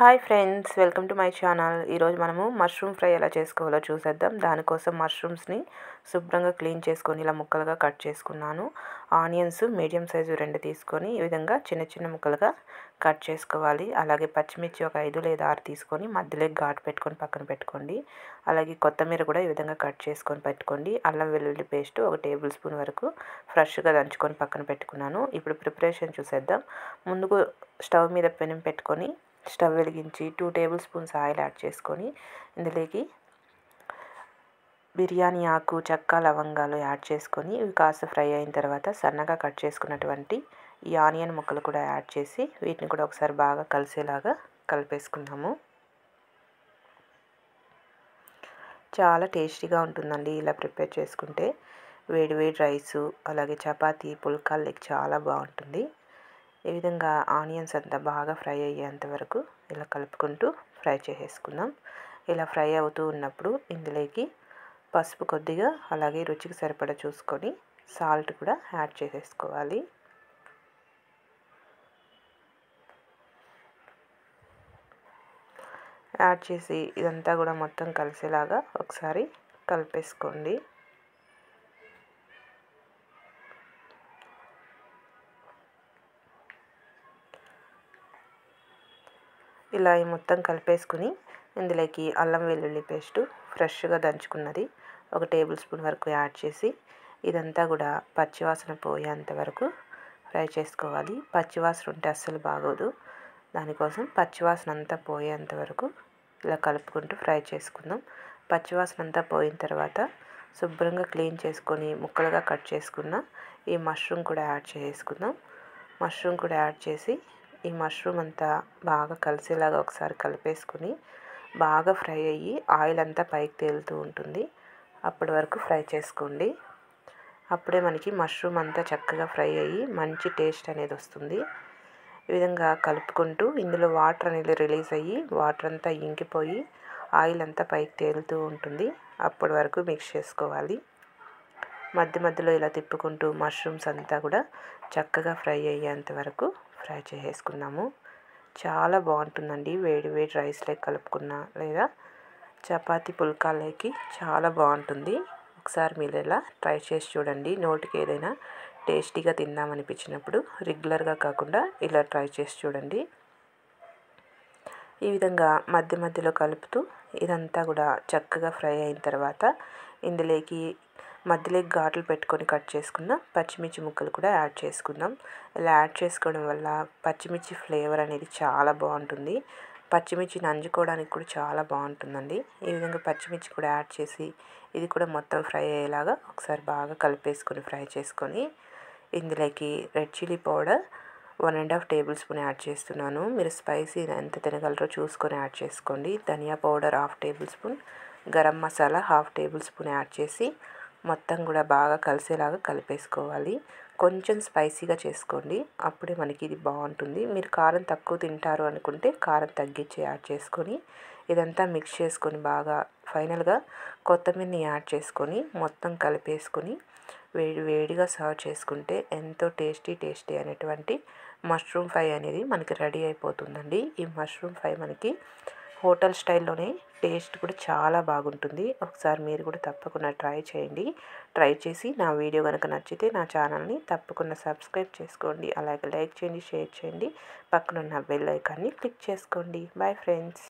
Hi friends, welcome to my channel. ఈరోజు మనము mushroom fry ఎలా చేసుకోవాలో చూసేద్దాం. దానికోసం మష్రూమ్స్ని శుభ్రంగా క్లీన్ చేసుకొని ఇలా ముక్కలుగా కట్ చేసుకున్నాను. ఆనియన్స్ మీడియం సైజు 2 తీసుకొని ఈ విధంగా చిన్న చిన్న ముక్కలుగా కట్ చేసుకోవాలి. అలాగే పచ్చిమిర్చి ఒక 5 లేదా 6 తీసుకొని మధ్యలో ఘాటు పెట్టుకొని పక్కన పెట్టుకోండి. అలాగే కొత్తిమీర కూడా ఈ విధంగా కట్ చేసుకొని పెట్టుకోండి. అల్లం వెల్లుల్లి పేస్ట్ 1 టేబుల్ స్పూన్ వరకు ఫ్రెష్గా దంచుకొని పక్కన పెట్టుకున్నాను. ఇప్పుడు ప్రిపరేషన్ చూసేద్దాం. ముందుకు స్టవ్ మీద పెనం పెట్టుకొని స్టవ్ వెలిగించి 2 టేబుల్ స్పూన్స్ ఆయిల్ యాడ్ చేసుకొని ఇందులోకి బిర్యానీ ఆకు, చెక్క, లవంగాలు యాడ్ చేసుకొని ఇవి కాస్త ఫ్రై అయిన తర్వాత సన్నగా కట్ చేసుకున్నటువంటి ఈ ఆనియన్ ముక్కలు కూడా యాడ్ చేసి వీటిని కూడా ఒకసారి బాగా కలిసేలాగా కలిపేసుకుందాము. చాలా టేస్టీగా ఉంటుందండి ఇలా ప్రిపేర్ చేసుకుంటే. వేడి వేడి రైసు అలాగే చపాతీ పుల్కాలకి చాలా బాగుంటుంది. ఈ విధంగా ఆనియన్స్ అంతా బాగా ఫ్రై అయ్యేంత వరకు ఇలా కలుపుకుంటూ ఫ్రై చేసేసుకుందాం. ఇలా ఫ్రై అవుతూ ఉన్నప్పుడు ఇందులోకి పసుపు కొద్దిగా అలాగే రుచికి సరిపడా చూసుకొని సాల్ట్ కూడా యాడ్ చేసేసుకోవాలి. యాడ్ చేసి ఇదంతా కూడా మొత్తం కలిసేలాగా ఒకసారి కలిపేసుకోండి. ఇలా మొత్తం కలిపేసుకుని ఇందులోకి అల్లం వెల్లుల్లి పేస్టు ఫ్రెష్గా దంచుకున్నది 1 టేబుల్ స్పూన్ వరకు యాడ్ చేసి ఇదంతా కూడా పచ్చివాసన పోయేంత వరకు ఫ్రై చేసుకోవాలి. పచ్చివాసన ఉంటే అస్సలు బాగోదు. దానికోసం పచ్చివాసన అంతా పోయేంత వరకు ఇలా కలుపుకుంటూ ఫ్రై చేసుకుందాం. పచ్చివాసన అంతా పోయిన తర్వాత శుభ్రంగా క్లీన్ చేసుకొని ముక్కలుగా కట్ చేసుకున్న ఈ మష్రూమ్ కూడా యాడ్ చేసుకుందాం. మష్రూమ్ కూడా యాడ్ చేసి ఈ మష్రూమ్ అంతా బాగా కలిసేలాగా ఒకసారి కలిపేసుకుని బాగా ఫ్రై అయ్యి ఆయిల్ అంతా పైకి తేలుతూ ఉంటుంది. అప్పటి వరకు ఫ్రై చేసుకోండి. అప్పుడే మనకి మష్రూమ్ అంతా చక్కగా ఫ్రై అయ్యి మంచి టేస్ట్ అనేది వస్తుంది. ఈ విధంగా కలుపుకుంటూ ఇందులో వాటర్ అనేది రిలీజ్ అయ్యి వాటర్ అంతా ఇంకిపోయి ఆయిల్ అంతా పైకి తేలుతూ ఉంటుంది. అప్పటి వరకు మిక్స్ చేసుకోవాలి. మధ్య మధ్యలో ఇలా తిప్పుకుంటూ మష్రూమ్స్ అంతా కూడా చక్కగా ఫ్రై అయ్యేంత వరకు ఫ్రై చేసేసుకున్నాము. చాలా బాగుంటుందండి. వేడి వేడి రైస్లోకి కలుపుకున్న లేదా చపాతీ పుల్కాలోకి చాలా బాగుంటుంది. ఒకసారి మీరు ఇలా ట్రై చేసి చూడండి. నోటికి ఏదైనా టేస్టీగా తిందామనిపించినప్పుడు రెగ్యులర్గా కాకుండా ఇలా ట్రై చేసి చూడండి. ఈ విధంగా మధ్య మధ్యలో కలుపుతూ ఇదంతా కూడా చక్కగా ఫ్రై అయిన తర్వాత ఇందులోకి మధ్యలోకి ఘాట్లు పెట్టుకొని కట్ చేసుకున్న పచ్చిమిర్చి ముక్కలు కూడా యాడ్ చేసుకుందాం. ఇలా యాడ్ చేసుకోవడం వల్ల పచ్చిమిర్చి ఫ్లేవర్ అనేది చాలా బాగుంటుంది. పచ్చిమిర్చి నంజుకోవడానికి కూడా చాలా బాగుంటుందండి. ఈ విధంగా పచ్చిమిర్చి కూడా యాడ్ చేసి ఇది కూడా మొత్తం ఫ్రై అయ్యేలాగా ఒకసారి బాగా కలిపేసుకొని ఫ్రై చేసుకొని ఇందులోకి red chilli powder 1½ tablespoon add చేస్తున్నాను. మీరు స్పైసీ ఎంత తినగలరో చూసుకొని యాడ్ చేసుకోండి. ధనియా powder 1/2 tablespoon, garam masala 1/2 tablespoon add చేసి మొత్తం కూడా బాగా కలిసేలాగా కలిపేసుకోవాలి. కొంచెం స్పైసీగా చేసుకోండి. అప్పుడే మనకి ఇది బాగుంటుంది. మీరు కారం తక్కువ తింటారు అనుకుంటే కారం తగ్గించి యాడ్ చేసుకొని ఇదంతా మిక్స్ చేసుకొని బాగా ఫైనల్గా కొత్తిమీరని యాడ్ చేసుకొని మొత్తం కలిపేసుకొని వేడి వేడిగా సర్వ్ చేసుకుంటే ఎంతో టేస్టీ అనేటువంటి మష్రూమ్ ఫ్రై అనేది మనకి రెడీ అయిపోతుందండి. ఈ మష్రూమ్ ఫ్రై మనకి హోటల్ స్టైల్లోనే టేస్ట్ కూడా చాలా బాగుంటుంది. ఒకసారి మీరు కూడా తప్పకుండా ట్రై చేయండి. ట్రై చేసి నా వీడియో కనుక నచ్చితే నా ఛానల్ని తప్పకుండా సబ్స్క్రైబ్ చేసుకోండి. అలాగే లైక్ చేయండి, షేర్ చేయండి. పక్కనున్న బెల్ ఐకాన్ని క్లిక్ చేసుకోండి. Bye friends.